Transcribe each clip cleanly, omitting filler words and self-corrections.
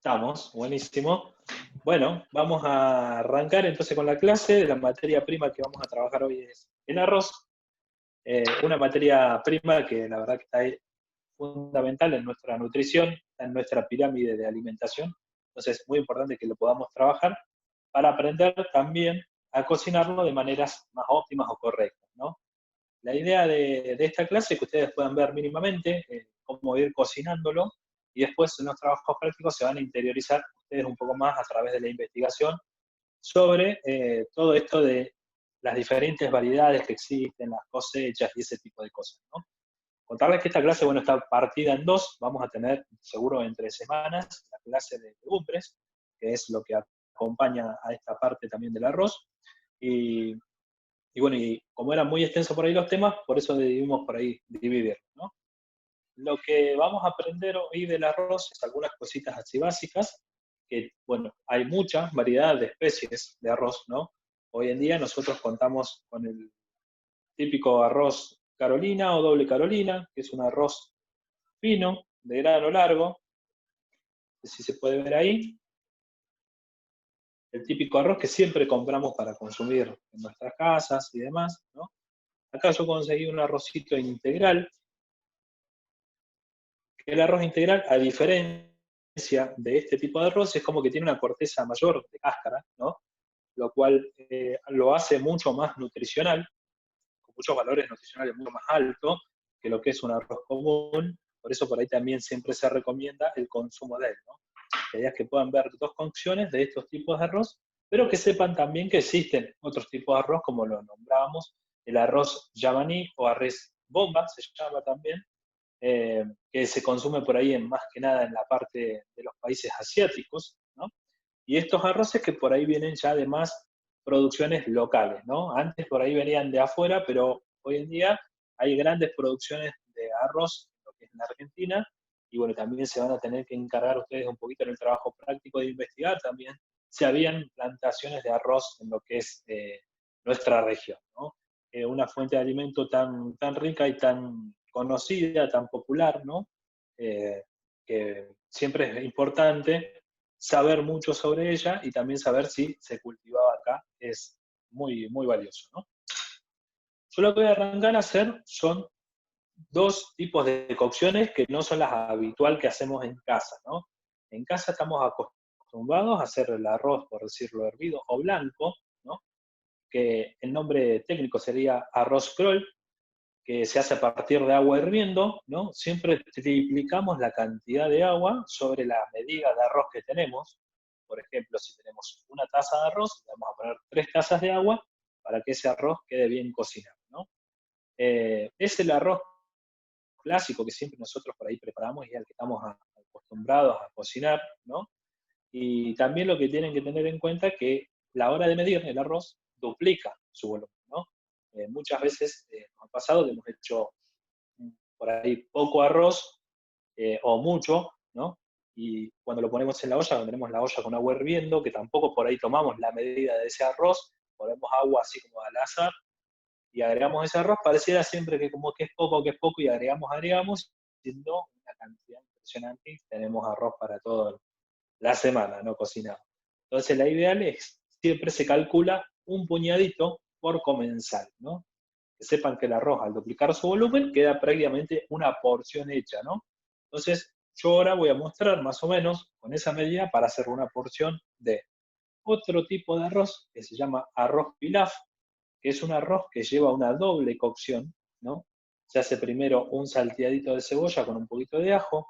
Estamos, buenísimo. Bueno, vamos a arrancar entonces con la clase. La materia prima que vamos a trabajar hoy es el arroz. Una materia prima que la verdad que está ahí fundamental en nuestra nutrición, en nuestra pirámide de alimentación. Entonces es muy importante que lo podamos trabajar para aprender también a cocinarlo de maneras más óptimas o correctas, ¿no? La idea de esta clase es que ustedes puedan ver mínimamente cómo ir cocinándolo y después en los trabajos prácticos se van a interiorizar ustedes un poco más a través de la investigación sobre todo esto de las diferentes variedades que existen, las cosechas y ese tipo de cosas, ¿no? Contarles que esta clase, bueno, está partida en dos. Vamos a tener seguro entre semanas la clase de legumbres, que es lo que acompaña a esta parte también del arroz. Y bueno, y como eran muy extensos por ahí los temas, por eso decidimos por ahí dividir, ¿no? Lo que vamos a aprender hoy del arroz es algunas cositas así básicas, que, bueno, hay mucha variedad de especies de arroz, ¿no? Hoy en día nosotros contamos con el típico arroz Carolina o doble Carolina, que es un arroz fino, de grano largo, si se puede ver ahí, el típico arroz que siempre compramos para consumir en nuestras casas y demás, ¿no? Acá yo conseguí un arrocito integral. El arroz integral, a diferencia de este tipo de arroz, es como que tiene una corteza mayor de cáscara, ¿no? Lo cual lo hace mucho más nutricional, con muchos valores nutricionales mucho más altos que lo que es un arroz común. Por eso por ahí también siempre se recomienda el consumo de él, ¿no? La idea es que puedan ver dos cocciones de estos tipos de arroz, pero que sepan también que existen otros tipos de arroz, como lo nombrábamos, el arroz yamaní o arroz bomba, se llama también, que se consume por ahí más que nada en la parte de los países asiáticos, ¿no? Y estos arroces que por ahí vienen ya de más producciones locales, ¿no? Antes por ahí venían de afuera, pero hoy en día hay grandes producciones de arroz, lo que es en la Argentina, y bueno, también se van a tener que encargar ustedes un poquito en el trabajo práctico de investigar también si habían plantaciones de arroz en lo que es nuestra región, ¿no? Una fuente de alimento tan rica y tan conocida, tan popular, ¿no? Que siempre es importante saber mucho sobre ella y también saber si se cultivaba acá es muy valioso, ¿no? Yo lo que voy a arrancar a hacer son dos tipos de cocciones que no son las habitual que hacemos en casa, ¿no? En casa estamos acostumbrados a hacer el arroz, por decirlo hervido, o blanco, ¿no? Que el nombre técnico sería arroz crol, que se hace a partir de agua hirviendo, ¿no? Siempre triplicamos la cantidad de agua sobre la medida de arroz que tenemos. Por ejemplo, si tenemos una taza de arroz, le vamos a poner 3 tazas de agua para que ese arroz quede bien cocinado, ¿no? Es el arroz clásico que siempre nosotros por ahí preparamos y al que estamos acostumbrados a cocinar, ¿no? Y también lo que tienen que tener en cuenta es que la hora de medir el arroz duplica su volumen, ¿no? Muchas veces nos ha pasado que hemos hecho por ahí poco arroz o mucho, ¿no? Y cuando lo ponemos en la olla, cuando tenemos la olla con agua hirviendo, que tampoco por ahí tomamos la medida de ese arroz, ponemos agua así como al azar y agregamos ese arroz, pareciera siempre que como que es poco y agregamos, siendo una cantidad impresionante y tenemos arroz para toda la semana, no cocinado. Entonces la ideal es, siempre se calcula un puñadito por comensal, ¿no? Que sepan que el arroz al duplicar su volumen queda prácticamente una porción hecha, ¿no? Entonces yo ahora voy a mostrar más o menos con esa medida para hacer una porción de otro tipo de arroz que se llama arroz pilaf, que es un arroz que lleva una doble cocción, ¿no? Se hace primero un salteadito de cebolla con un poquito de ajo,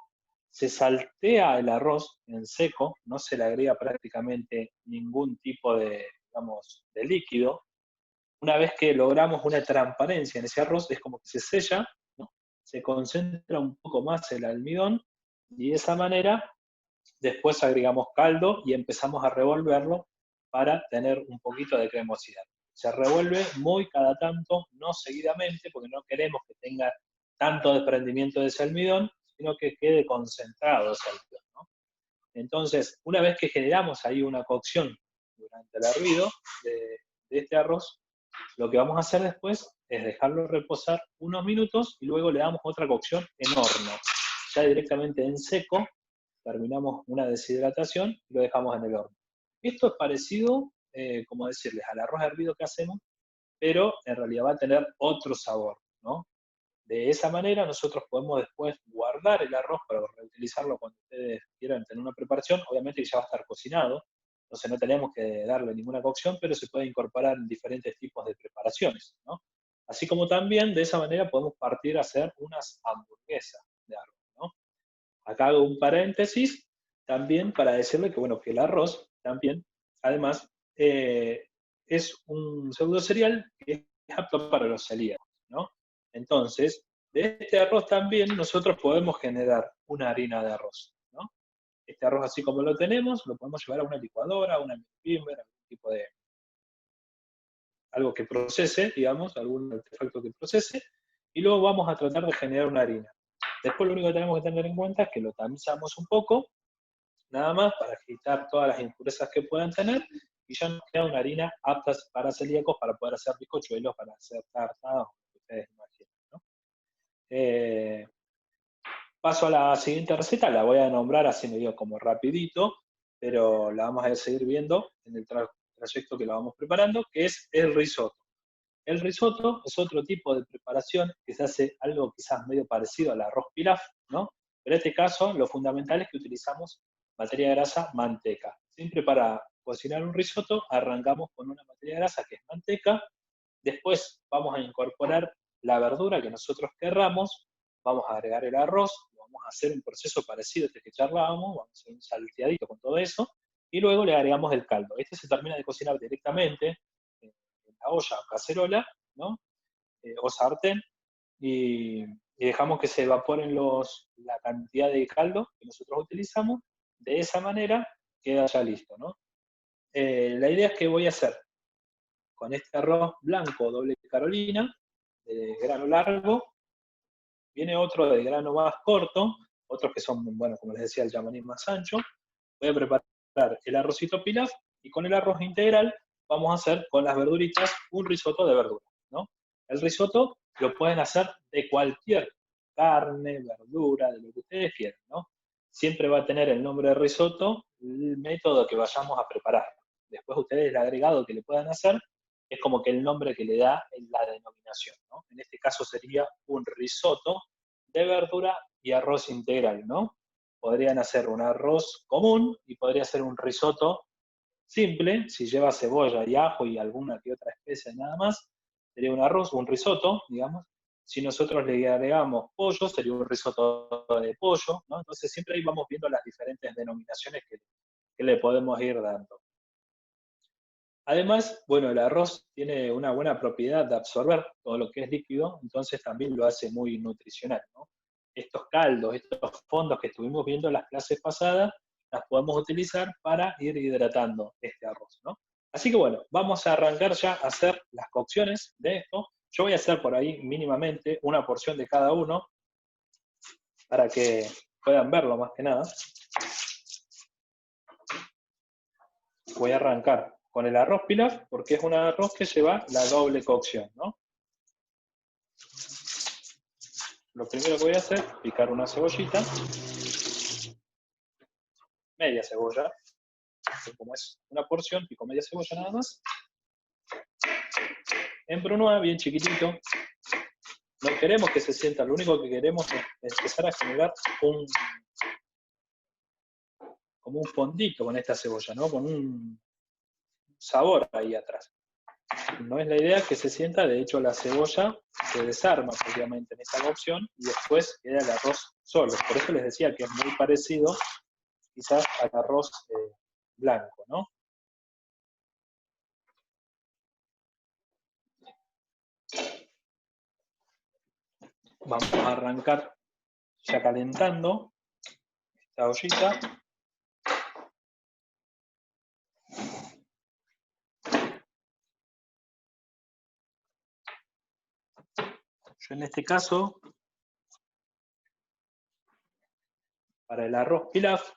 se saltea el arroz en seco, no se le agrega prácticamente ningún tipo de, digamos, de líquido. Una vez que logramos una transparencia en ese arroz, es como que se sella, ¿no? Se concentra un poco más el almidón y de esa manera después agregamos caldo y empezamos a revolverlo para tener un poquito de cremosidad. Se revuelve muy cada tanto, no seguidamente, porque no queremos que tenga tanto desprendimiento de ese almidón, sino que quede concentrado ese almidón, ¿no? Entonces, una vez que generamos ahí una cocción durante el hervido de este arroz, lo que vamos a hacer después es dejarlo reposar unos minutos y luego le damos otra cocción en horno, ya directamente en seco, terminamos una deshidratación y lo dejamos en el horno. Esto es parecido, como decirles, al arroz hervido que hacemos, pero en realidad va a tener otro sabor, ¿no? De esa manera nosotros podemos después guardar el arroz para reutilizarlo cuando ustedes quieran tener una preparación, obviamente que ya va a estar cocinado, entonces no tenemos que darle ninguna cocción, pero se puede incorporar en diferentes tipos de preparaciones, ¿no? Así como también de esa manera podemos partir a hacer unas hamburguesas de arroz, ¿no? Acá hago un paréntesis también para decirle que, bueno, que el arroz también, además, es un pseudo cereal que es apto para los celíacos, ¿no? Entonces, de este arroz también nosotros podemos generar una harina de arroz, ¿no? Este arroz así como lo tenemos, lo podemos llevar a una licuadora, a una pimer, algún tipo de, algo que procese, digamos, algún artefacto que procese, y luego vamos a tratar de generar una harina. Después lo único que tenemos que tener en cuenta es que lo tamizamos un poco, nada más, para quitar todas las impurezas que puedan tener, y ya nos queda una harina apta para celíacos para poder hacer bizcochuelos, para hacer tartas, lo que ustedes imaginen, ¿no? Paso a la siguiente receta, la voy a nombrar así medio como rapidito, pero la vamos a seguir viendo en el trayecto que la vamos preparando, que es el risotto. El risotto es otro tipo de preparación que se hace algo quizás medio parecido al arroz pilaf, ¿no? Pero en este caso lo fundamental es que utilizamos materia grasa, manteca. Siempre para cocinar un risotto arrancamos con una materia grasa que es manteca, después vamos a incorporar la verdura que nosotros querramos, vamos a agregar el arroz, vamos a hacer un proceso parecido a este que charlábamos, vamos a hacer un salteadito con todo eso, y luego le agregamos el caldo. Este se termina de cocinar directamente en la olla o cacerola, ¿no? O sartén, y dejamos que se evaporen la cantidad de caldo que nosotros utilizamos. De esa manera queda ya listo, ¿no? La idea es que voy a hacer con este arroz blanco doble Carolina, de grano largo, viene otro de grano más corto, otros que son, bueno, como les decía, el yamaní más ancho. Voy a preparar el arrocito pilaf y con el arroz integral vamos a hacer con las verduritas un risotto de verdura, ¿no? El risotto lo pueden hacer de cualquier carne, verdura, de lo que ustedes quieran, ¿no? Siempre va a tener el nombre de risotto el método que vayamos a preparar. Después ustedes el agregado que le puedan hacer es como que el nombre que le da en la denominación, ¿no? En este caso sería un risotto de verdura y arroz integral, ¿no? Podrían hacer un arroz común y podría ser un risotto simple, si lleva cebolla y ajo y alguna que otra especia nada más, sería un arroz, un risotto, digamos. Si nosotros le agregamos pollo, sería un risotto de pollo, ¿no? Entonces siempre ahí vamos viendo las diferentes denominaciones que le podemos ir dando. Además, bueno, el arroz tiene una buena propiedad de absorber todo lo que es líquido, entonces también lo hace muy nutricional, ¿no? Estos caldos, estos fondos que estuvimos viendo en las clases pasadas, las podemos utilizar para ir hidratando este arroz, ¿no? Así que bueno, vamos a arrancar ya a hacer las cocciones de esto. Yo voy a hacer por ahí mínimamente una porción de cada uno para que puedan verlo más que nada. Voy a arrancar con el arroz pilaf porque es un arroz que lleva la doble cocción, ¿no? Lo primero que voy a hacer es picar una cebollita, media cebolla, como es una porción, pico media cebolla nada más. En brunoise, bien chiquitito. No queremos que se sienta, lo único que queremos es empezar a generar como un fondito con esta cebolla, ¿no? Con un sabor ahí atrás. No es la idea que se sienta, de hecho la cebolla se desarma prácticamente en esta cocción y después queda el arroz solo. Por eso les decía que es muy parecido quizás al arroz blanco, ¿no? Vamos a arrancar ya calentando esta ollita. Yo en este caso, para el arroz pilaf,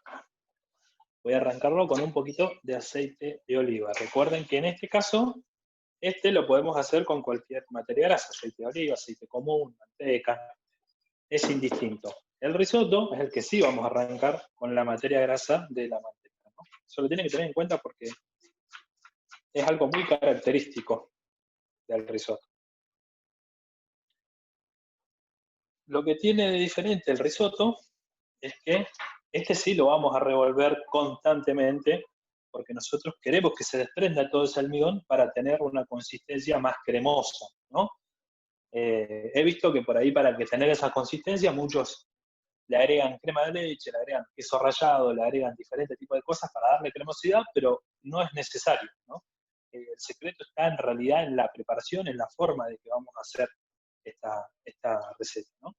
voy a arrancarlo con un poquito de aceite de oliva. Recuerden que en este caso, este lo podemos hacer con cualquier materia grasa, aceite de oliva, aceite común, manteca, es indistinto. El risotto es el que sí vamos a arrancar con la materia grasa de la manteca, ¿no? Eso lo tienen que tener en cuenta porque es algo muy característico del risotto. Lo que tiene de diferente el risotto es que este sí lo vamos a revolver constantemente porque nosotros queremos que se desprenda todo ese almidón para tener una consistencia más cremosa, ¿no? He visto que por ahí para que tener esa consistencia muchos le agregan crema de leche, le agregan queso rallado, le agregan diferentes tipos de cosas para darle cremosidad, pero no es necesario, ¿no? El secreto está en realidad en la preparación, en la forma de que vamos a hacer esta receta, ¿no?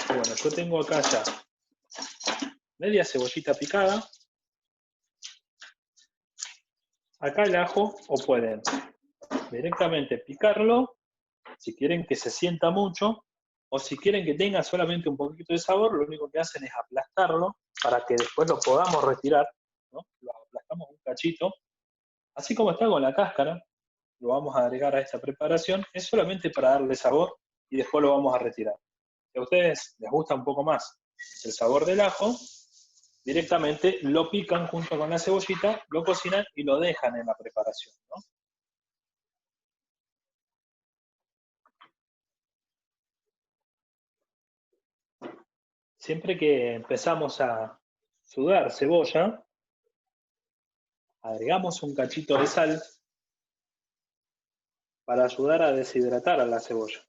Bueno, yo tengo acá ya media cebollita picada. Acá el ajo, o pueden directamente picarlo, si quieren que se sienta mucho, o si quieren que tenga solamente un poquito de sabor, lo único que hacen es aplastarlo para que después lo podamos retirar, ¿no? Lo aplastamos un cachito, así como está con la cáscara, lo vamos a agregar a esta preparación, es solamente para darle sabor y después lo vamos a retirar. Si a ustedes les gusta un poco más el sabor del ajo, directamente lo pican junto con la cebollita, lo cocinan y lo dejan en la preparación, ¿no? Siempre que empezamos a sudar cebolla, agregamos un cachito de sal para ayudar a deshidratar a la cebolla.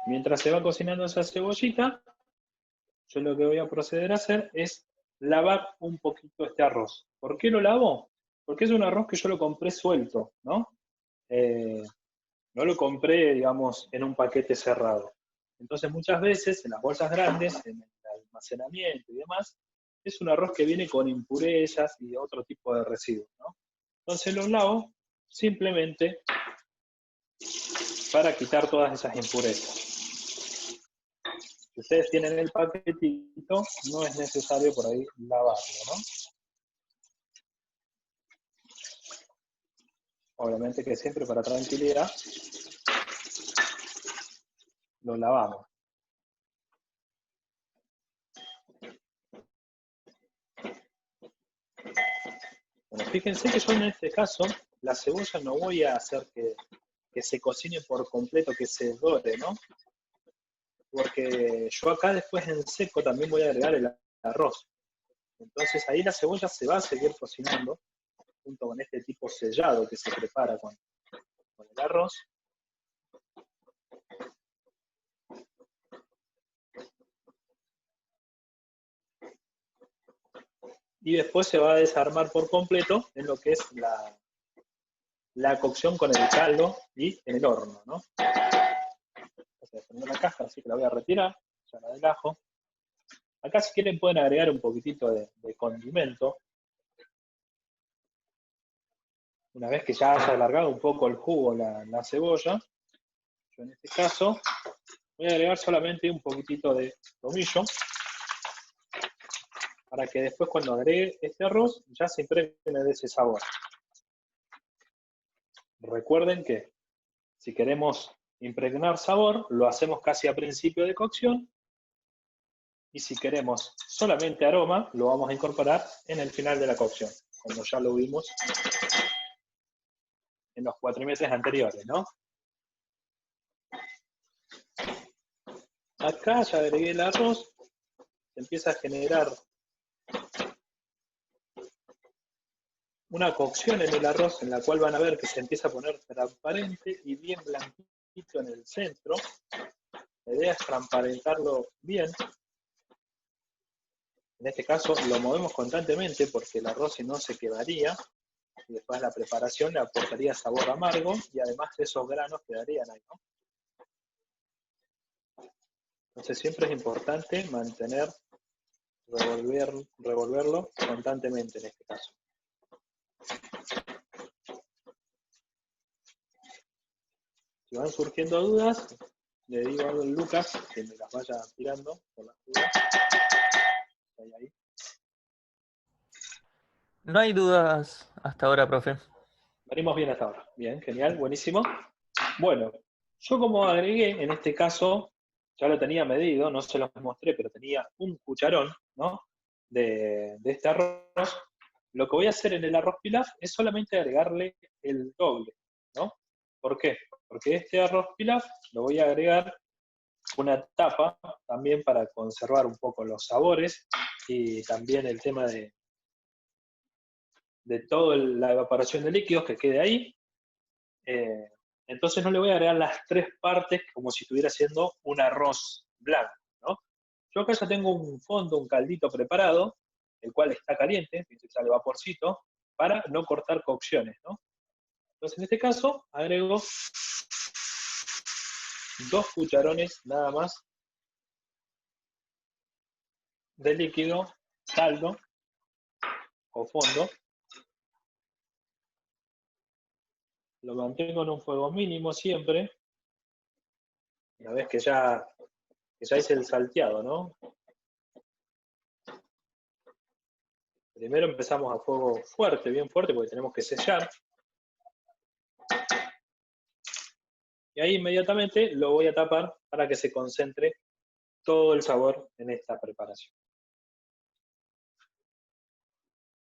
Mientras se va cocinando esa cebollita, yo lo que voy a proceder a hacer es lavar un poquito este arroz. ¿Por qué lo lavo? Porque es un arroz que yo lo compré suelto, ¿no? No lo compré, digamos, en un paquete cerrado. Entonces muchas veces en las bolsas grandes, en el almacenamiento y demás, es un arroz que viene con impurezas y otro tipo de residuos, ¿no? Entonces lo lavo simplemente para quitar todas esas impurezas. Si ustedes tienen el paquetito, no es necesario por ahí lavarlo, ¿no? Obviamente que siempre para tranquilidad lo lavamos. Bueno, fíjense que yo en este caso, la cebolla no voy a hacer que se cocine por completo, que se dore, ¿no? Porque yo acá después en seco también voy a agregar el arroz. Entonces ahí la cebolla se va a seguir cocinando junto con este tipo sellado que se prepara con el arroz. Y después se va a desarmar por completo en lo que es la cocción con el caldo y en el horno, ¿no? Entonces, tengo una caja, así que la voy a retirar, ya la del ajo. Acá si quieren pueden agregar un poquitito de condimento. Una vez que ya haya alargado un poco el jugo la cebolla, yo en este caso voy a agregar solamente un poquitito de tomillo para que después cuando agregue este arroz ya se impregne de ese sabor. Recuerden que si queremos impregnar sabor, lo hacemos casi a principio de cocción, y si queremos solamente aroma, lo vamos a incorporar en el final de la cocción, como ya lo vimos en los cuatrimetres anteriores, ¿no? Acá ya agregué el arroz, se empieza a generar una cocción en el arroz en la cual van a ver que se empieza a poner transparente y bien blanquito en el centro. La idea es transparentarlo bien. En este caso lo movemos constantemente porque el arroz si no se quedaría y después la preparación le aportaría sabor amargo y además esos granos quedarían ahí, ¿no? Entonces siempre es importante mantener, revolverlo constantemente en este caso. Si van surgiendo dudas, le digo algo a Lucas, que me las vaya tirando por las dudas. Ahí. No hay dudas hasta ahora, profe. Venimos bien hasta ahora. Bien, genial, buenísimo. Bueno, yo como agregué, en este caso, ya lo tenía medido, no se los mostré, pero tenía un cucharón, ¿no? De este arroz. Lo que voy a hacer en el arroz pilaf es solamente agregarle el doble, ¿no? ¿Por qué? Porque este arroz pilaf lo voy a agregar una tapa también para conservar un poco los sabores y también el tema de toda la evaporación de líquidos que quede ahí. Entonces no le voy a agregar las tres partes como si estuviera haciendo un arroz blanco, ¿no? Yo acá ya tengo un fondo, un caldito preparado, el cual está caliente, sale vaporcito, para no cortar cocciones, ¿no? Entonces en este caso agrego 2 cucharones nada más de líquido, caldo o fondo. Lo mantengo en un fuego mínimo siempre, una vez que ya hice el salteado, ¿no? Primero empezamos a fuego fuerte, bien fuerte, porque tenemos que sellar. Y ahí inmediatamente lo voy a tapar para que se concentre todo el sabor en esta preparación.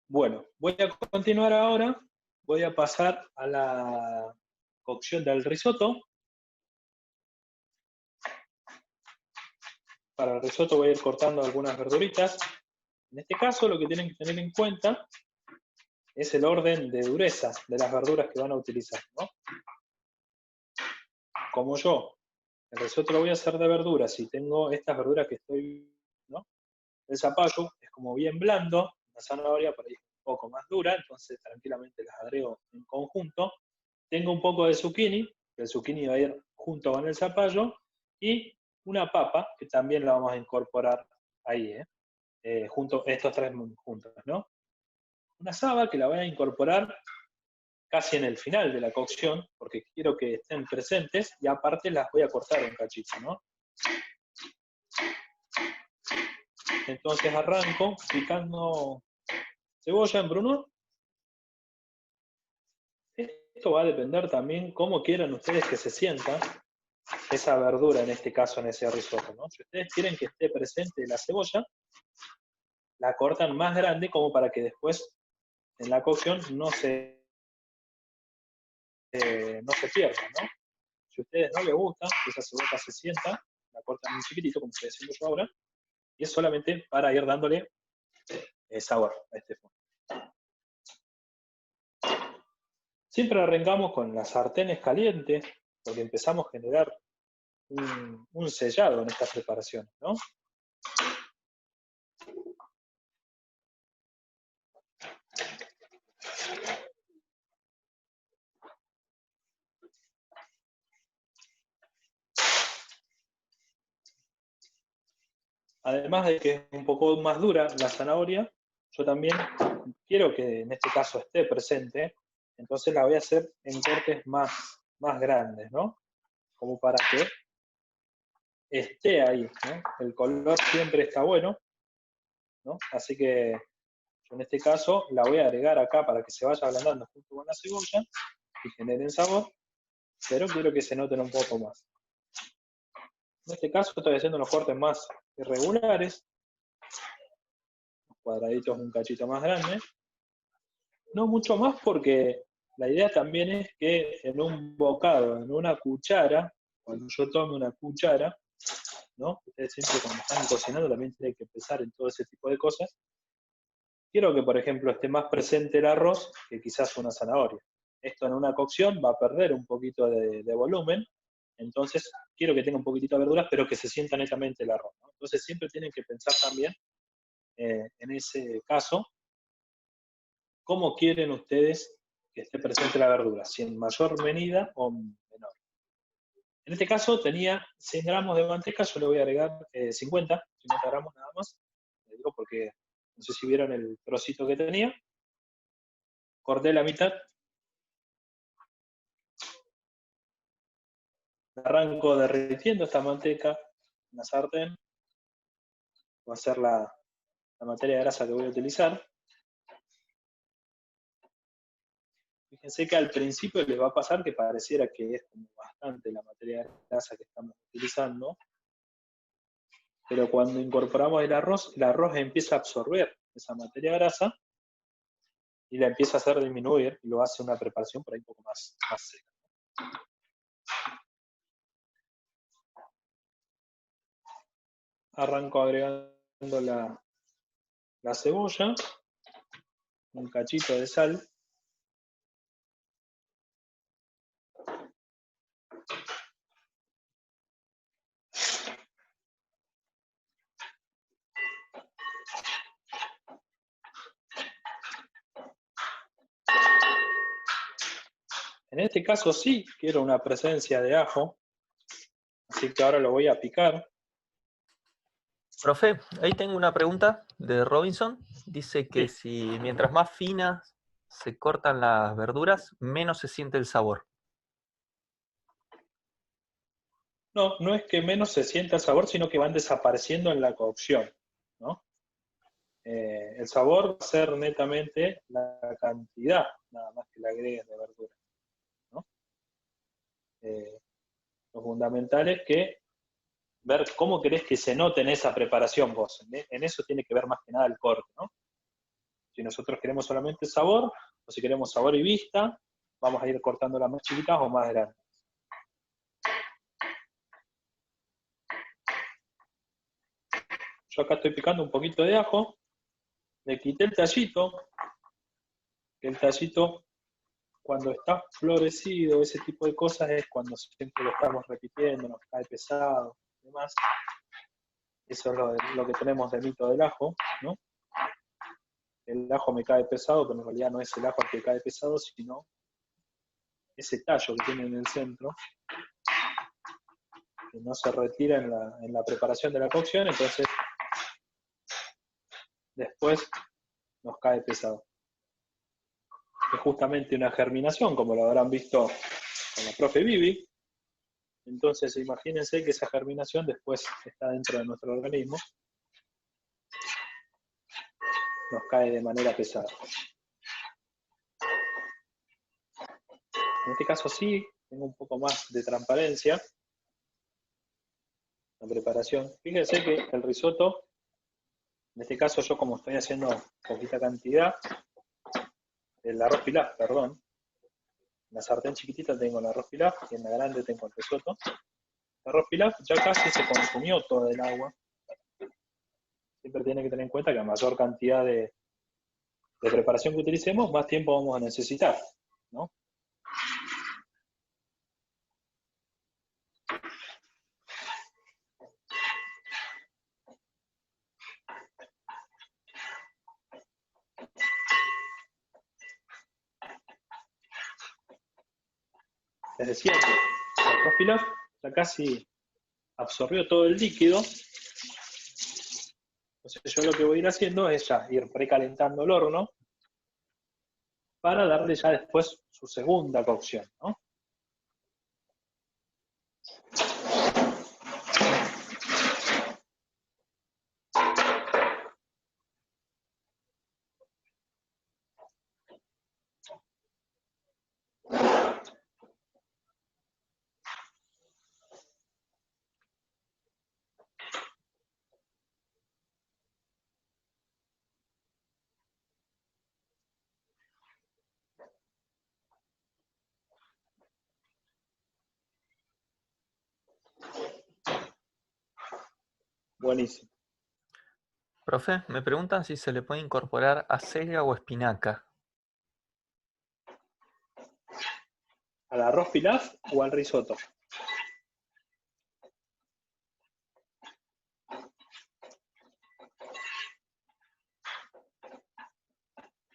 Bueno, voy a continuar ahora, voy a pasar a la cocción del risotto. Para el risotto voy a ir cortando algunas verduritas. En este caso lo que tienen que tener en cuenta es el orden de dureza de las verduras que van a utilizar, ¿no? Como yo el risotto lo voy a hacer de verduras y tengo estas verduras que estoy, ¿no? El zapallo es como bien blando, la zanahoria por ahí es un poco más dura, entonces tranquilamente las agrego en conjunto. Tengo un poco de zucchini, el zucchini va a ir junto con el zapallo, y una papa, que también la vamos a incorporar ahí, junto, estos tres juntos, ¿no? Una saba que la voy a incorporar casi en el final de la cocción, porque quiero que estén presentes, y aparte las voy a cortar en cachitos, ¿no? Entonces arranco picando cebolla en bruno. Esto va a depender también cómo quieran ustedes que se sienta esa verdura, en este caso en ese risotto, ¿no? Si ustedes quieren que esté presente la cebolla, la cortan más grande como para que después en la cocción no se pierda, ¿no? Si a ustedes no les gusta que esa cebolla se sienta, la cortan muy chiquitito, como estoy haciendo yo ahora, y es solamente para ir dándole sabor a este fondo. Siempre arrancamos con las sartenes calientes, porque empezamos a generar un sellado en estas preparaciones, ¿no? Además de que es un poco más dura la zanahoria, yo también quiero que en este caso esté presente, entonces la voy a hacer en cortes más grandes, ¿no? Como para que esté ahí, ¿no? El color siempre está bueno, ¿no? Así que yo en este caso la voy a agregar acá para que se vaya ablandando junto con la cebolla y generen sabor, pero quiero que se noten un poco más. En este caso estoy haciendo los cortes más irregulares, los cuadraditos un cachito más grandes. No mucho más porque la idea también es que en un bocado, en una cuchara, cuando yo tome una cuchara, ¿no? Ustedes siempre cuando están cocinando también tienen que pensar en todo ese tipo de cosas. Quiero que, por ejemplo, esté más presente el arroz que quizás una zanahoria. Esto en una cocción va a perder un poquito de volumen, entonces quiero que tenga un poquitito de verduras, pero que se sienta netamente el arroz, ¿no? Entonces siempre tienen que pensar también, en ese caso, cómo quieren ustedes que esté presente la verdura, si en mayor medida o menor. En este caso tenía 100 gramos de manteca, yo le voy a agregar 50 gramos nada más, le digo porque no sé si vieron el trocito que tenía, corté la mitad, Arranco derritiendo esta manteca en la sartén. Va a ser la materia grasa que voy a utilizar. Fíjense que al principio les va a pasar que pareciera que es como bastante la materia grasa que estamos utilizando, pero cuando incorporamos el arroz empieza a absorber esa materia grasa y la empieza a hacer disminuir y lo hace una preparación por ahí un poco más seca. Arranco agregando la cebolla, un cachito de sal. En este caso sí quiero una presencia de ajo, así que ahora lo voy a picar. Profe, ahí tengo una pregunta de Robinson. Dice que si mientras más finas se cortan las verduras, menos se siente el sabor. No, no es que menos se sienta el sabor, sino que van desapareciendo en la cocción, ¿no? El sabor va a ser netamente la cantidad, nada más que le agregues de verdura, ¿no? Lo fundamental es que ver cómo querés que se note en esa preparación vos. En eso tiene que ver más que nada el corte, ¿no? Si nosotros queremos solamente sabor, o si queremos sabor y vista, vamos a ir cortando las más chiquitas o más grandes. Yo acá estoy picando un poquito de ajo, le quité el tallito, que el tallito cuando está florecido, ese tipo de cosas, es cuando siempre lo estamos repitiendo, nos cae pesado y demás. Eso es lo que tenemos de mito del ajo, ¿no? El ajo me cae pesado, pero en realidad no es el ajo el que cae pesado, sino ese tallo que tiene en el centro, que no se retira en la preparación de la cocción, entonces después nos cae pesado. Es justamente una germinación, como lo habrán visto con la profe Vivi. Entonces imagínense que esa germinación después está dentro de nuestro organismo, nos cae de manera pesada. En este caso sí, tengo un poco más de transparencia en la preparación. Fíjense que el risotto, en este caso yo como estoy haciendo poquita cantidad, el arroz pilaf, perdón, en la sartén chiquitita tengo el arroz pilaf y en la grande tengo el risotto. El arroz pilaf ya casi se consumió todo el agua. Siempre tiene que tener en cuenta que a mayor cantidad de preparación que utilicemos, más tiempo vamos a necesitar, ¿no? Les decía que el arroz pilaf ya casi absorbió todo el líquido. Entonces yo lo que voy a ir haciendo es ya ir precalentando el horno para darle ya después su segunda cocción, ¿no? Buenísimo. Profe, me preguntan si se le puede incorporar acelga o espinaca. ¿Al arroz pilaf o al risotto?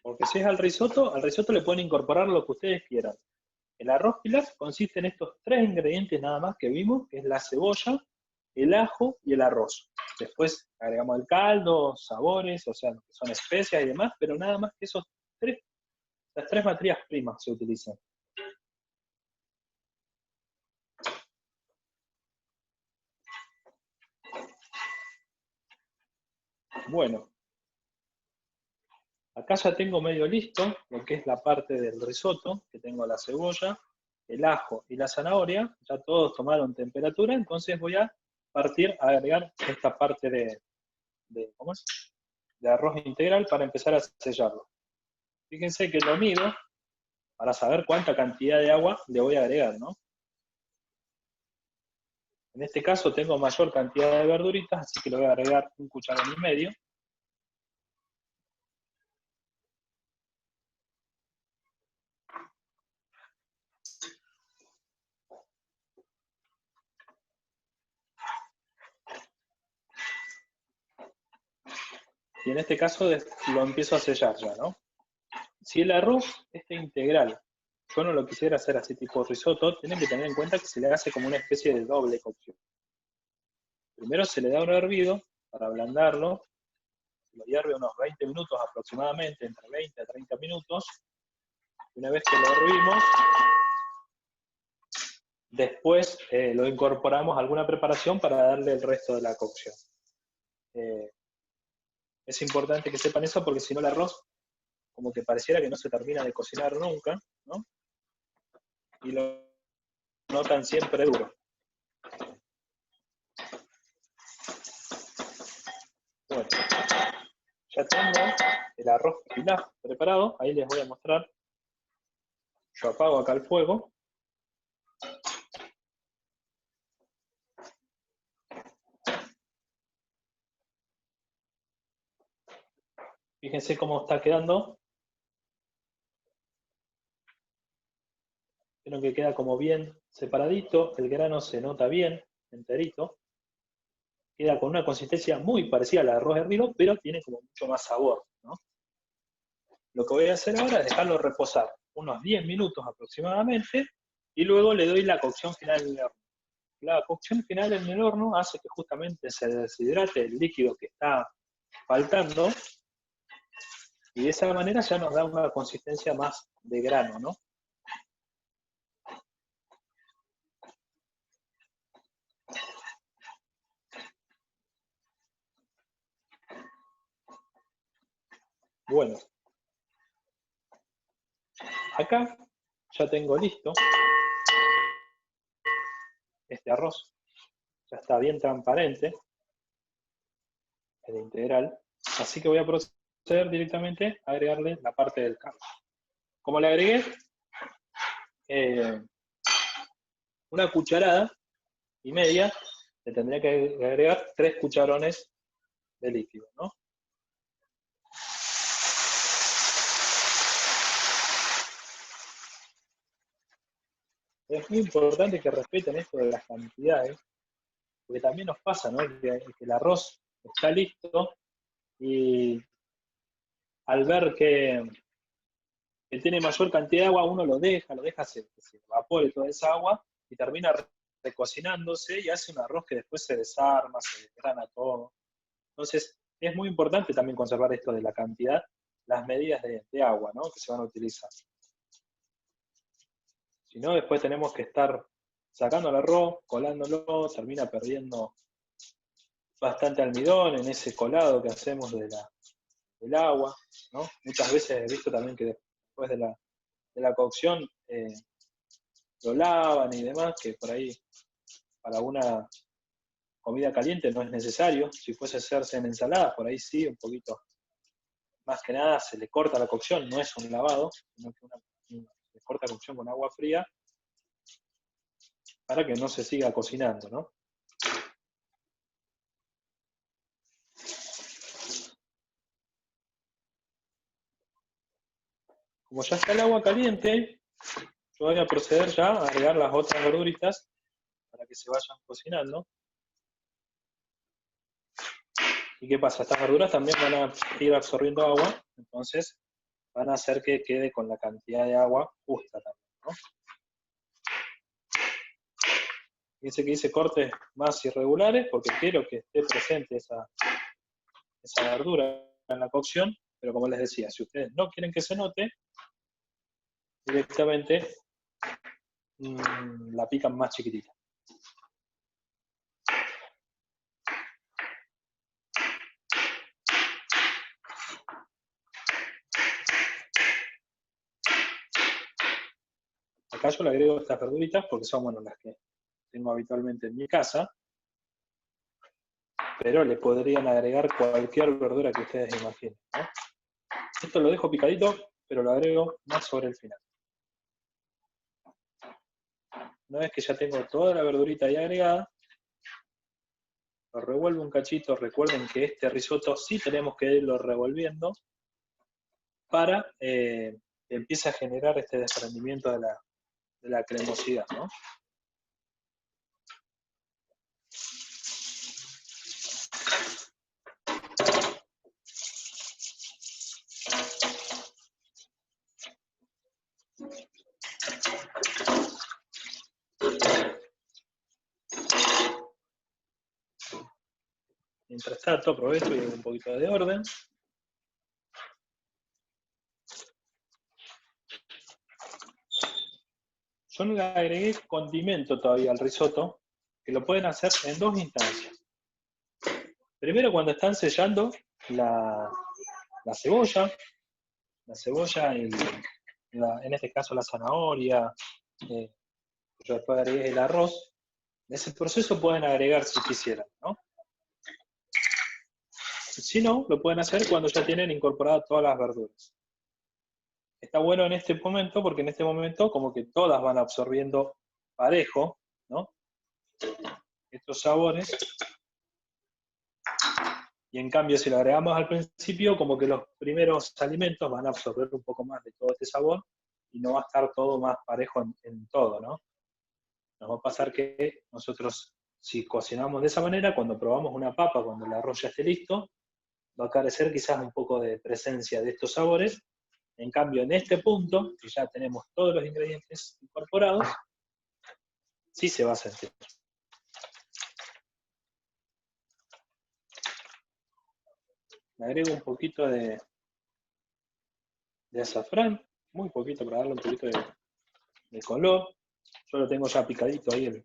Porque si es al risotto le pueden incorporar lo que ustedes quieran. El arroz pilaf consiste en estos tres ingredientes nada más que vimos, que es la cebolla, el ajo y el arroz. Después agregamos el caldo, sabores, o sea, que son especias y demás, pero nada más que las tres materias primas se utilizan. Bueno, acá ya tengo medio listo lo que es la parte del risotto, que tengo la cebolla, el ajo y la zanahoria, ya todos tomaron temperatura, entonces voy a partir a agregar esta parte ¿cómo es? De arroz integral para empezar a sellarlo. Fíjense que lo mido para saber cuánta cantidad de agua le voy a agregar, ¿no? En este caso tengo mayor cantidad de verduritas, así que le voy a agregar 1,5 cucharones. Y en este caso lo empiezo a sellar ya, ¿no? Si el arroz integral, yo no lo quisiera hacer así tipo risotto, tienen que tener en cuenta que se le hace como una especie de doble cocción. Primero se le da un hervido para ablandarlo, se lo hierve unos 20 minutos aproximadamente, entre 20 a 30 minutos. Y una vez que lo hervimos, después lo incorporamos a alguna preparación para darle el resto de la cocción. Es importante que sepan eso porque si no el arroz como que pareciera que no se termina de cocinar nunca, ¿no? Y lo notan siempre duro. Bueno, ya tengo el arroz pilaf preparado, ahí les voy a mostrar. Yo apago acá el fuego. Fíjense cómo está quedando. Creo que queda como bien separadito, el grano se nota bien, enterito. Queda con una consistencia muy parecida al arroz hervido, pero tiene como mucho más sabor, ¿no? Lo que voy a hacer ahora es dejarlo reposar unos 10 minutos aproximadamente y luego le doy la cocción final en el horno. La cocción final en el horno hace que justamente se deshidrate el líquido que está faltando y de esa manera ya nos da una consistencia más de grano, ¿no? Bueno, acá ya tengo listo este arroz, ya está bien transparente, el integral, así que voy a proceder directamente a agregarle la parte del caldo. Como le agregué, 1,5 cucharadas, le tendría que agregar 3 cucharones de líquido, ¿no? Es muy importante que respeten esto de las cantidades, porque también nos pasa, ¿no? Que el arroz está listo y al ver que tiene mayor cantidad de agua, uno lo deja que se evapore toda esa agua y termina recocinándose y hace un arroz que después se desarma, se desgrana todo. Entonces, es muy importante también conservar esto de la cantidad, las medidas de agua, ¿no? Que se van a utilizar. Si no, después tenemos que estar sacando el arroz, colándolo, termina perdiendo bastante almidón en ese colado que hacemos del agua, ¿no? Muchas veces he visto también que después de la cocción lo lavan y demás, que por ahí para una comida caliente no es necesario. Si fuese a hacerse en ensaladas, por ahí sí, un poquito. Más que nada se le corta la cocción, no es un lavado, sino que se corta la cocción con agua fría para que no se siga cocinando, ¿no? Como ya está el agua caliente, yo voy a proceder ya a agregar las otras verduritas para que se vayan cocinando. ¿Y qué pasa? Estas verduras también van a ir absorbiendo agua, entonces van a hacer que quede con la cantidad de agua justa también, ¿no? Fíjense que hice cortes más irregulares porque quiero que esté presente esa verdura en la cocción, pero como les decía, si ustedes no quieren que se note, directamente la pican más chiquitita. Acá yo le agrego estas verduritas porque son, bueno, las que tengo habitualmente en mi casa, pero le podrían agregar cualquier verdura que ustedes imaginen, ¿no? Esto lo dejo picadito, pero lo agrego más sobre el final. Una vez que ya tengo toda la verdurita ahí agregada, lo revuelvo un cachito. Recuerden que este risotto sí tenemos que irlo revolviendo para que empiece a generar este desprendimiento de la cremosidad, ¿no? Mientras tanto, aprovecho y hago un poquito de orden. Yo no le agregué condimento todavía al risotto, que lo pueden hacer en dos instancias. Primero, cuando están sellando la cebolla y en este caso la zanahoria, yo después agregué el arroz. En ese proceso pueden agregar si quisieran, ¿no? Si no, lo pueden hacer cuando ya tienen incorporadas todas las verduras. Está bueno en este momento porque en este momento como que todas van absorbiendo parejo, ¿no? Estos sabores. Y en cambio, si lo agregamos al principio, como que los primeros alimentos van a absorber un poco más de todo este sabor y no va a estar todo más parejo en todo, ¿no? Nos va a pasar que nosotros, si cocinamos de esa manera, cuando probamos una papa, cuando el arroz ya esté listo, va a carecer quizás un poco de presencia de estos sabores. En cambio, en este punto, que ya tenemos todos los ingredientes incorporados, sí se va a sentir. Le agrego un poquito de azafrán, muy poquito para darle un poquito de color. Yo lo tengo ya picadito ahí.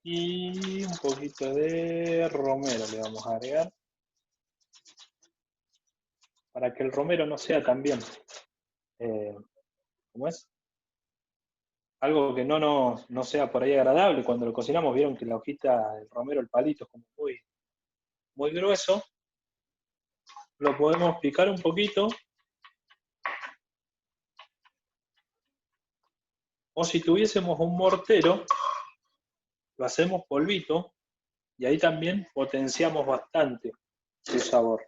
Y un poquito de romero le vamos a agregar. Para que el romero no sea también, ¿cómo es? Algo que no sea por ahí agradable. Cuando lo cocinamos, vieron que la hojita, el romero, el palito es como muy, muy grueso. Lo podemos picar un poquito. O si tuviésemos un mortero, lo hacemos polvito y ahí también potenciamos bastante su sabor.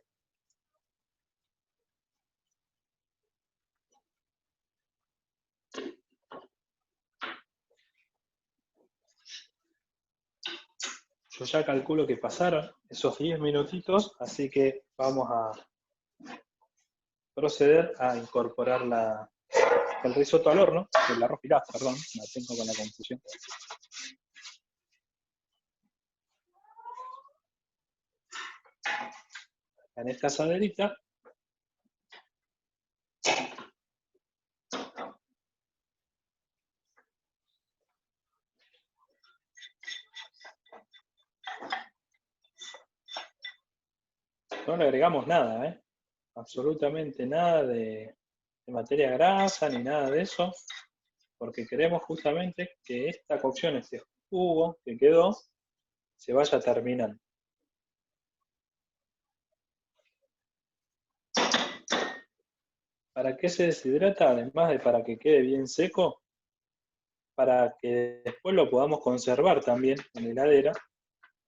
Yo ya calculo que pasaron esos 10 minutitos, así que vamos a proceder a incorporar el risotto al horno, el arroz pilaf, perdón, me tengo con la confusión. En esta asaderita no le agregamos nada, absolutamente nada de materia grasa ni nada de eso, porque queremos justamente que esta cocción, este jugo que quedó, se vaya terminando. ¿Para qué se deshidrata? Además de para que quede bien seco, para que después lo podamos conservar también en la heladera.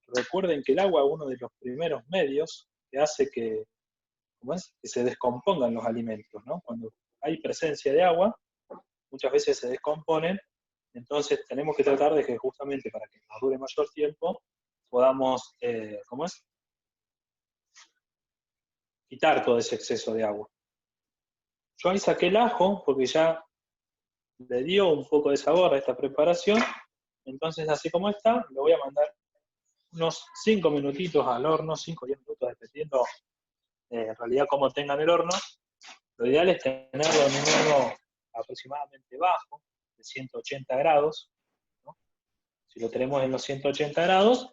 Recuerden que el agua es uno de los primeros medios que hace que se descompongan los alimentos, ¿no? Cuando hay presencia de agua, muchas veces se descomponen, entonces tenemos que tratar de que justamente para que nos dure mayor tiempo, podamos, quitar todo ese exceso de agua. Yo ahí saqué el ajo, porque ya le dio un poco de sabor a esta preparación, entonces así como está, lo voy a mandar unos 5 minutitos al horno, 5 o 10 minutos, dependiendo en realidad cómo tengan el horno. Lo ideal es tenerlo en un horno aproximadamente bajo, de 180 grados. ¿No? Si lo tenemos en los 180 grados,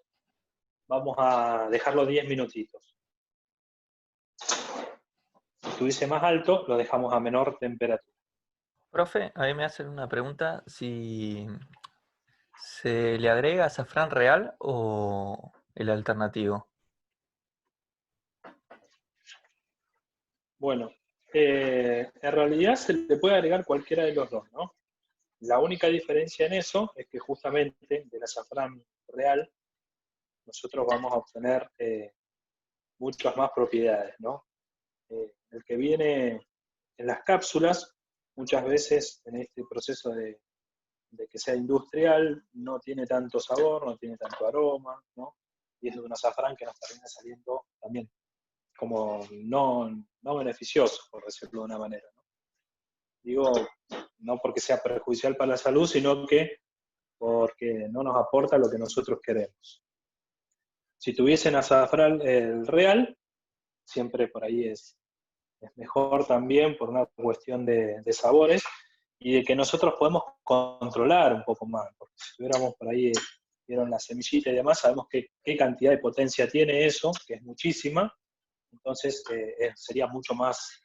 vamos a dejarlo 10 minutitos. estuviese más alto, lo dejamos a menor temperatura. Profe, a mí me hacen una pregunta, si se le agrega azafrán real o el alternativo. Bueno, en realidad se le puede agregar cualquiera de los dos, ¿no? La única diferencia en eso es que justamente del azafrán real nosotros vamos a obtener muchas más propiedades, ¿no? El que viene en las cápsulas, muchas veces en este proceso de que sea industrial, no tiene tanto sabor, no tiene tanto aroma, ¿no? Y es de un azafrán que nos termina saliendo también como no beneficioso, por decirlo de una manera, ¿no? Digo, no porque sea perjudicial para la salud, sino que porque no nos aporta lo que nosotros queremos. Si tuviesen azafrán el real, siempre por ahí es mejor también por una cuestión de sabores y de que nosotros podemos controlar un poco más, porque si tuviéramos por ahí, vieron la semillita y demás, sabemos qué cantidad de potencia tiene eso, que es muchísima, entonces sería mucho más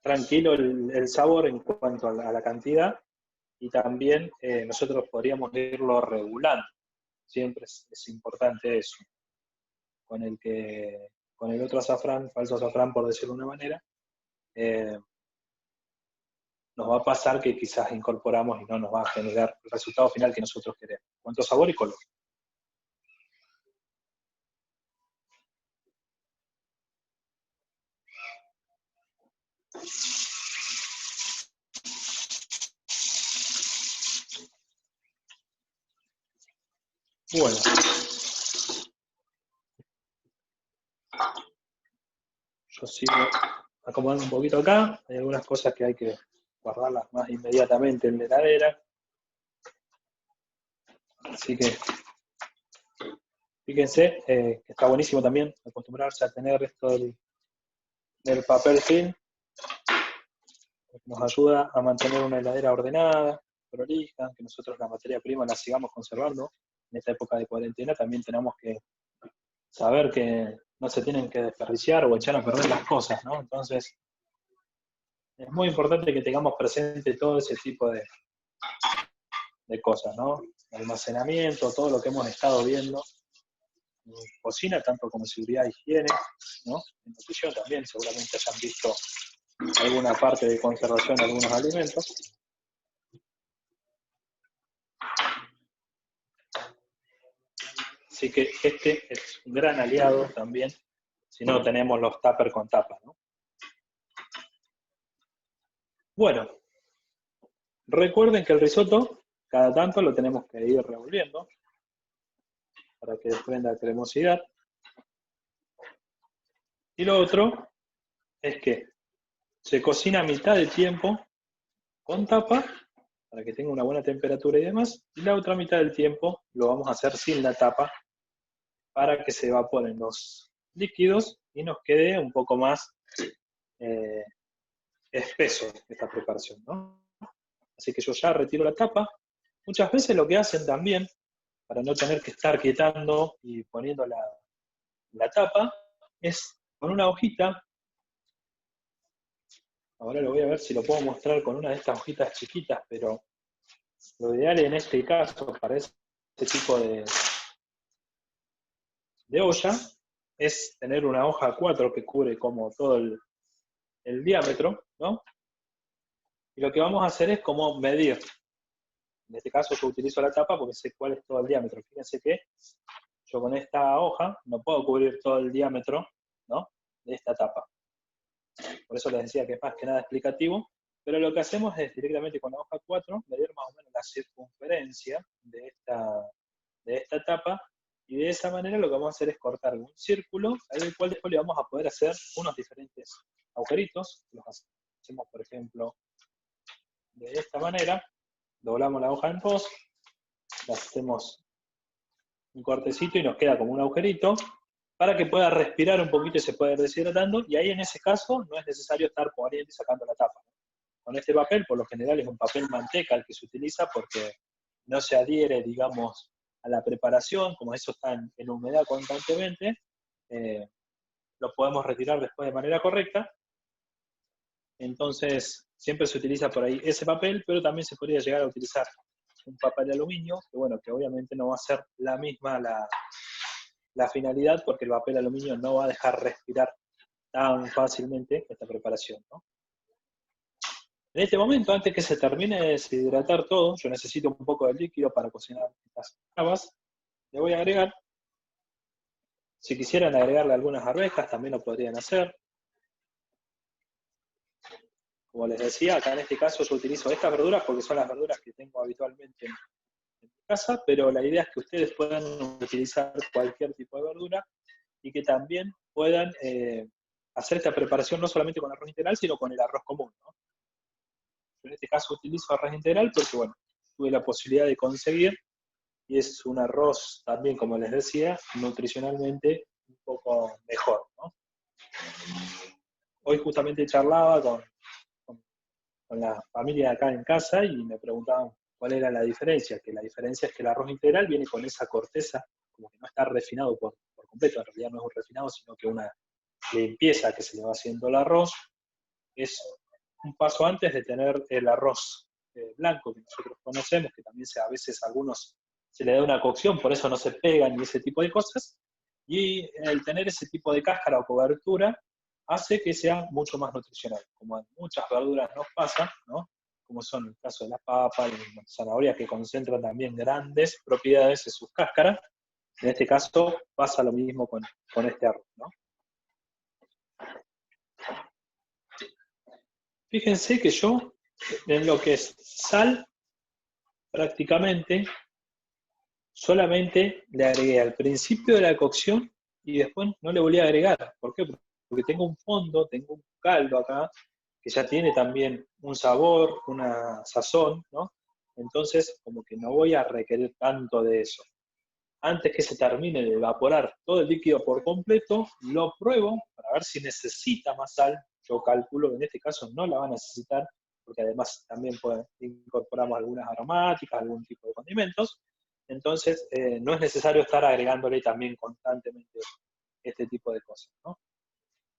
tranquilo el sabor en cuanto a la cantidad y también nosotros podríamos irlo regulando. Siempre es importante eso. Con el otro azafrán, falso azafrán por decirlo de una manera, nos va a pasar que quizás incorporamos y no nos va a generar el resultado final que nosotros queremos. En cuanto a sabor y color. Bueno. Yo sigo acomodando un poquito acá. Hay algunas cosas que hay que guardarlas más inmediatamente en la heladera. Así que fíjense que está buenísimo también acostumbrarse a tener esto del papel film, que nos ayuda a mantener una heladera ordenada, prolija, que nosotros la materia prima la sigamos conservando. En esta época de cuarentena también tenemos que saber que no se tienen que desperdiciar o echar a perder las cosas, ¿no? Entonces, es muy importante que tengamos presente todo ese tipo de cosas, ¿no? Almacenamiento, todo lo que hemos estado viendo en cocina, tanto como seguridad e higiene, ¿no? En nutrición también, seguramente hayan visto alguna parte de conservación de algunos alimentos. Así que este es un gran aliado también, si no tenemos los tuppers con tapa, ¿no? Bueno, recuerden que el risotto, cada tanto lo tenemos que ir revolviendo para que desprenda cremosidad. Y lo otro es que se cocina a mitad de tiempo con tapa para que tenga una buena temperatura y demás, y la otra mitad del tiempo lo vamos a hacer sin la tapa para que se evaporen los líquidos y nos quede un poco más espeso esta preparación, ¿no? Así que yo ya retiro la tapa. Muchas veces lo que hacen también, para no tener que estar quietando y poniendo la tapa, es con una hojita. Ahora lo voy a ver si lo puedo mostrar con una de estas hojitas chiquitas, pero lo ideal en este caso, para este tipo de olla, es tener una hoja 4 que cubre como todo el diámetro, ¿no? Y lo que vamos a hacer es como medir. En este caso yo utilizo la tapa porque sé cuál es todo el diámetro. Fíjense que yo con esta hoja no puedo cubrir todo el diámetro, ¿no?, de esta tapa. Por eso les decía que es más que nada explicativo, pero lo que hacemos es directamente con la hoja 4 medir más o menos la circunferencia de esta tapa, y de esa manera lo que vamos a hacer es cortar un círculo, al cual después le vamos a poder hacer unos diferentes agujeritos. Los hacemos, por ejemplo, de esta manera, doblamos la hoja en dos, le hacemos un cortecito y nos queda como un agujerito, para que pueda respirar un poquito y se pueda ir deshidratando, y ahí en ese caso no es necesario estar poniendo y sacando la tapa. Con este papel, por lo general es un papel manteca el que se utiliza porque no se adhiere, digamos, a la preparación, como eso está en humedad constantemente, lo podemos retirar después de manera correcta, Entonces, siempre se utiliza por ahí ese papel, pero también se podría llegar a utilizar un papel de aluminio, que bueno, que obviamente no va a ser la misma la finalidad, porque el papel de aluminio no va a dejar respirar tan fácilmente esta preparación, ¿no? En este momento, antes que se termine de deshidratar todo, yo necesito un poco de líquido para cocinar estas habas. Le voy a agregar, si quisieran agregarle algunas arvejas, también lo podrían hacer. Como les decía, acá en este caso yo utilizo estas verduras porque son las verduras que tengo habitualmente en mi casa, pero la idea es que ustedes puedan utilizar cualquier tipo de verdura y que también puedan hacer esta preparación no solamente con arroz integral, sino con el arroz común, ¿no? Yo en este caso utilizo arroz integral porque, bueno, tuve la posibilidad de conseguir y es un arroz también, como les decía, nutricionalmente un poco mejor, ¿no? Hoy justamente charlaba con la familia acá en casa y me preguntaban cuál era la diferencia, que la diferencia es que el arroz integral viene con esa corteza, como que no está refinado por completo, en realidad no es un refinado, sino que una limpieza que se le va haciendo al arroz, es un paso antes de tener el arroz blanco que nosotros conocemos, que también a veces a algunos se le da una cocción, por eso no se pegan y ese tipo de cosas, y el tener ese tipo de cáscara o cobertura hace que sea mucho más nutricional, como en muchas verduras nos pasa, ¿no? Como son el caso de la papa y la zanahoria, que concentran también grandes propiedades en sus cáscaras. En este caso pasa lo mismo con este arroz, ¿no? Fíjense que yo, en lo que es sal, prácticamente solamente le agregué al principio de la cocción y después no le volví a agregar. ¿Por qué? Porque tengo un fondo, tengo un caldo acá, que ya tiene también un sabor, una sazón, ¿no? Entonces, como que no voy a requerir tanto de eso. Antes que se termine de evaporar todo el líquido por completo, lo pruebo para ver si necesita más sal. Yo calculo que en este caso no la va a necesitar, porque además también incorporamos algunas aromáticas, algún tipo de condimentos. Entonces, no es necesario estar agregándole también constantemente este tipo de cosas, ¿no?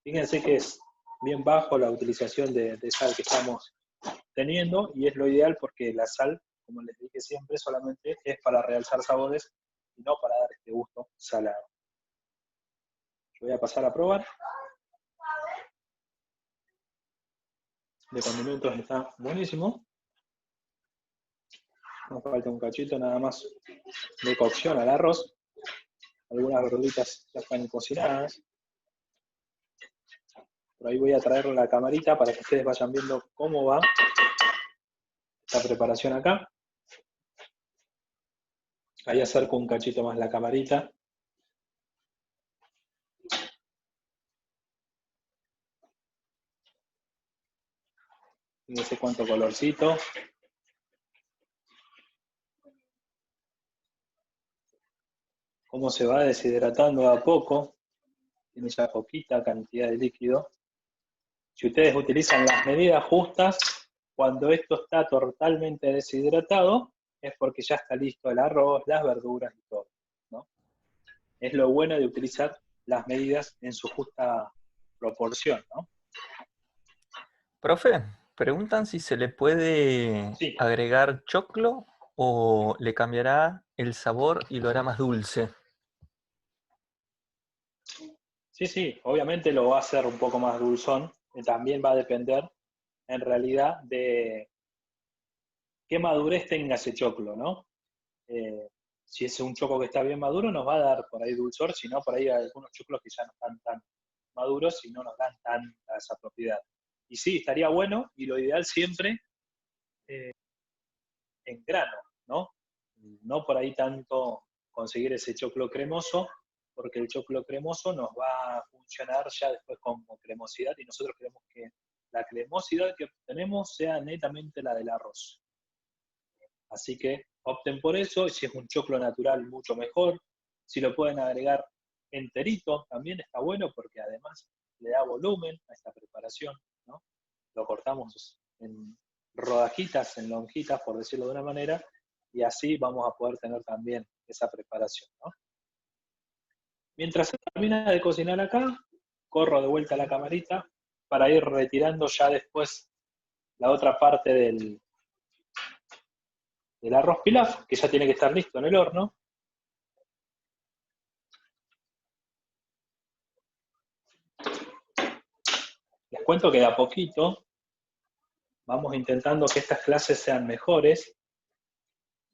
Fíjense que es bien bajo la utilización de sal que estamos teniendo y es lo ideal porque la sal, como les dije siempre, solamente es para realzar sabores y no para dar este gusto salado. Yo voy a pasar a probar. De condimentos está buenísimo. Nos falta un cachito nada más de cocción al arroz. Algunas verduritas ya están cocinadas. Por ahí voy a traer la camarita para que ustedes vayan viendo cómo va esta preparación acá. Ahí acerco un cachito más la camarita. Fíjense cuánto colorcito. Cómo se va deshidratando a poco. Tiene ya poquita cantidad de líquido. Si ustedes utilizan las medidas justas, cuando esto está totalmente deshidratado, es porque ya está listo el arroz, las verduras y todo, ¿no? Es lo bueno de utilizar las medidas en su justa proporción, ¿no? Profe, preguntan si se le puede Sí, agregar choclo o le cambiará el sabor y lo hará más dulce. sí, obviamente lo va a hacer un poco más dulzón, también va a depender en realidad de qué madurez tenga ese choclo, ¿no? Si es un choclo que está bien maduro, nos va a dar por ahí dulzor, si no, por ahí hay algunos choclos que ya no están tan maduros y no nos dan tanta esa propiedad. Y sí, estaría bueno, y lo ideal siempre en grano, ¿no? No por ahí tanto conseguir ese choclo cremoso, porque el choclo cremoso nos va a funcionar ya después como cremosidad, y nosotros queremos que la cremosidad que obtenemos sea netamente la del arroz. Así que opten por eso, y si es un choclo natural, mucho mejor. Si lo pueden agregar enterito, también está bueno, porque además le da volumen a esta preparación, ¿no? Lo cortamos en rodajitas, en lonjitas, por decirlo de una manera, y así vamos a poder tener también esa preparación, ¿no? Mientras se termina de cocinar acá, corro de vuelta a la camarita para ir retirando ya después la otra parte del arroz pilaf, que ya tiene que estar listo en el horno. Les cuento que de a poquito vamos intentando que estas clases sean mejores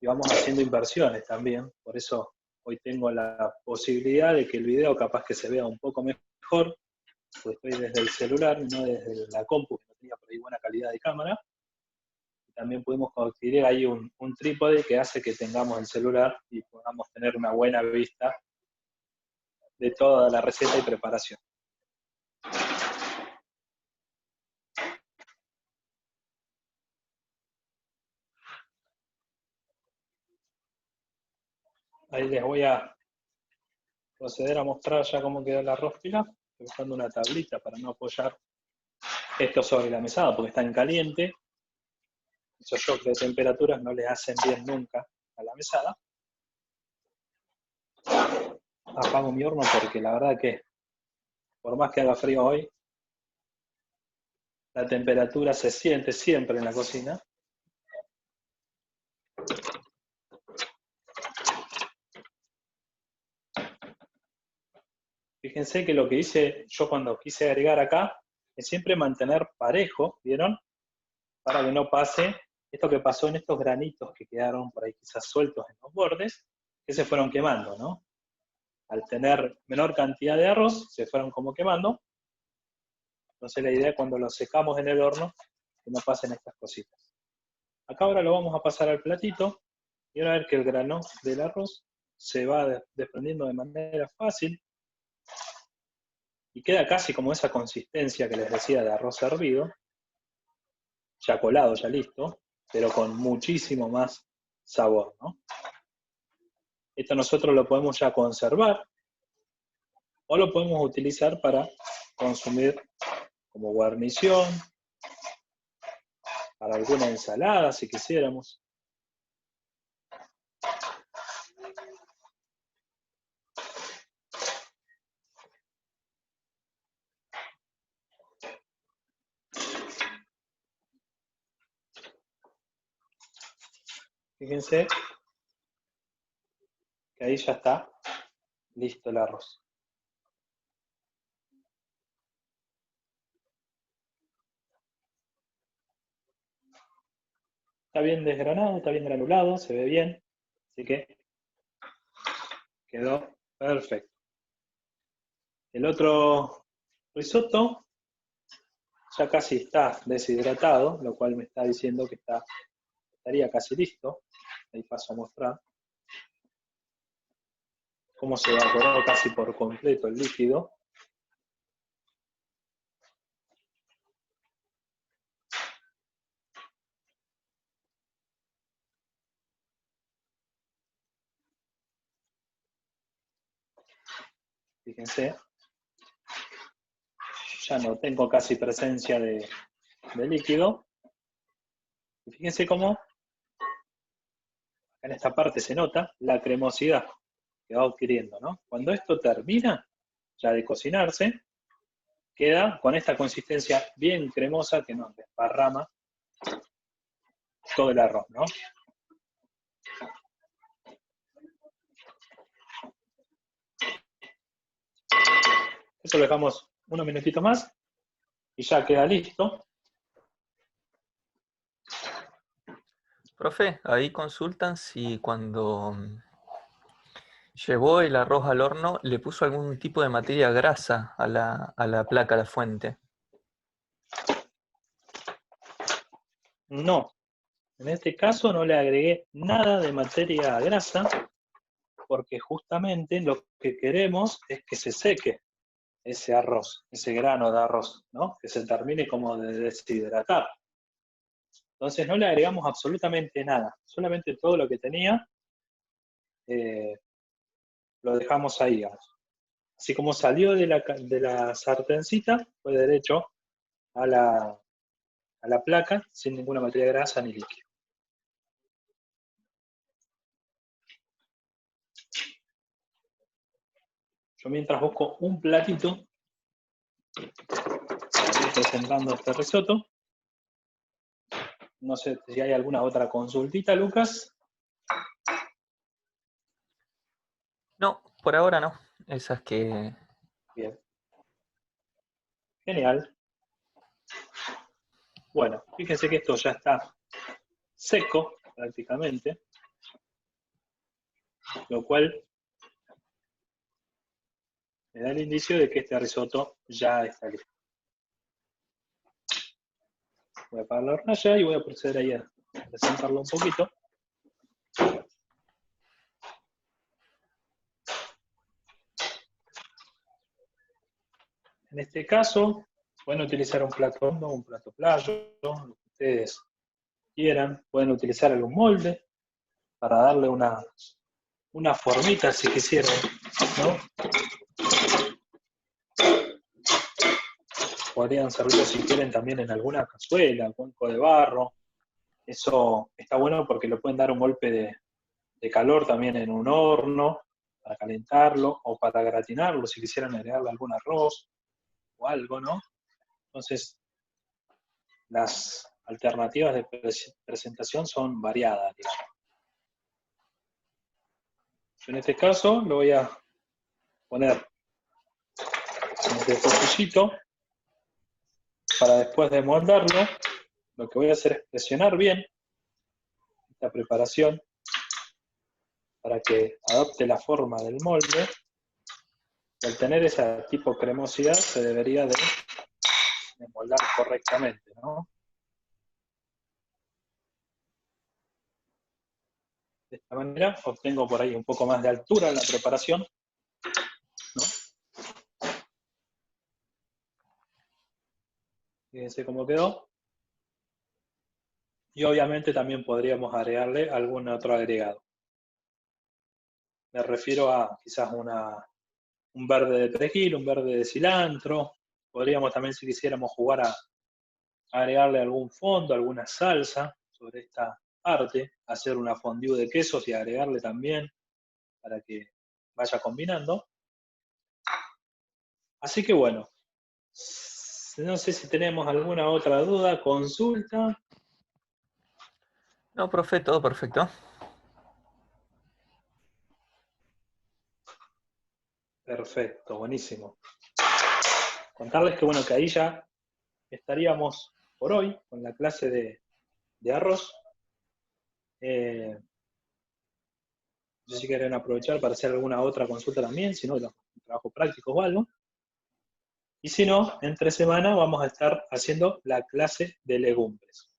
y vamos haciendo inversiones también. Por eso hoy tengo la posibilidad de que el video capaz que se vea un poco mejor, porque estoy desde el celular, no desde la compu, que no tenía por ahí buena calidad de cámara. Y también pudimos adquirir ahí un trípode que hace que tengamos el celular y podamos tener una buena vista de toda la receta y preparación. Ahí les voy a proceder a mostrar ya cómo quedó el arroz pilaf. Estoy usando una tablita para no apoyar esto sobre la mesada porque está en caliente. Esos shocks de temperaturas no le hacen bien nunca a la mesada. Apago mi horno porque la verdad que por más que haga frío hoy, la temperatura se siente siempre en la cocina. Fíjense que lo que hice yo cuando quise agregar acá es siempre mantener parejo, ¿vieron? Para que no pase esto que pasó en estos granitos que quedaron por ahí quizás sueltos en los bordes, que se fueron quemando, ¿no? Al tener menor cantidad de arroz, se fueron como quemando. Entonces la idea es cuando lo secamos en el horno, que no pasen estas cositas. Acá ahora lo vamos a pasar al platito, y van a ver que el grano del arroz se va desprendiendo de manera fácil, y queda casi como esa consistencia que les decía de arroz hervido, ya colado, ya listo, pero con muchísimo más sabor, ¿no? Esto nosotros lo podemos ya conservar, o lo podemos utilizar para consumir como guarnición, para alguna ensalada si quisiéramos. Fíjense que ahí ya está listo el arroz. Está bien desgranado, está bien granulado, se ve bien, así que quedó perfecto. El otro risotto ya casi está deshidratado, lo cual me está diciendo que estaría casi listo. Ahí paso a mostrar cómo se evaporó casi por completo el líquido. Fíjense, ya no tengo casi presencia de líquido. Y fíjense cómo en esta parte se nota la cremosidad que va adquiriendo, ¿no? Cuando esto termina ya de cocinarse, queda con esta consistencia bien cremosa que nos desparrama todo el arroz, ¿no? Eso lo dejamos unos minutitos más y ya queda listo. Profe, ahí consultan si cuando llevó el arroz al horno le puso algún tipo de materia grasa a la placa, a la fuente. No, en este caso no le agregué nada de materia grasa porque justamente lo que queremos es que se seque ese arroz, ese grano de arroz, ¿no? Que se termine como de deshidratar. Entonces no le agregamos absolutamente nada, solamente todo lo que tenía lo dejamos ahí, digamos. Así como salió de la sartencita, fue derecho a la placa sin ninguna materia grasa ni líquido. Yo mientras busco un platito, presentando este risotto. No sé si hay alguna otra consultita, Lucas. No, por ahora no. Esas que... Bien. Genial. Bueno, fíjense que esto ya está seco prácticamente, lo cual me da el indicio de que este risotto ya está listo. Voy a apagar la hornalla y voy a proceder ahí a presentarlo un poquito. En este caso, pueden utilizar un plato hondo, un plato playo, lo que ustedes quieran. Pueden utilizar algún molde para darle una formita si quisieran, ¿no? Podrían servirlo si quieren también en alguna cazuela, cuenco de barro. Eso está bueno porque le pueden dar un golpe de calor también en un horno para calentarlo o para gratinarlo si quisieran agregarle algún arroz o algo, ¿no? Entonces, las alternativas de presentación son variadas, digamos. Yo en este caso lo voy a poner en este pocillito para después de moldarlo. Lo que voy a hacer es presionar bien esta preparación para que adopte la forma del molde. Y al tener ese tipo cremosidad se debería de moldar correctamente, ¿no? De esta manera obtengo por ahí un poco más de altura en la preparación, ¿no? Fíjense cómo quedó. Y obviamente también podríamos agregarle algún otro agregado. Me refiero a quizás un verde de perejil, un verde de cilantro. Podríamos también, si quisiéramos jugar a agregarle algún fondo, alguna salsa sobre esta parte, hacer una fondue de quesos y agregarle también para que vaya combinando. Así que bueno, no sé si tenemos alguna otra duda, consulta. No, profe, todo perfecto. Perfecto, buenísimo. Contarles que bueno, que ahí ya estaríamos por hoy con la clase de arroz. No sé si quieren aprovechar para hacer alguna otra consulta también, si no, trabajo práctico o algo. Y si no, entre semana vamos a estar haciendo la clase de legumbres.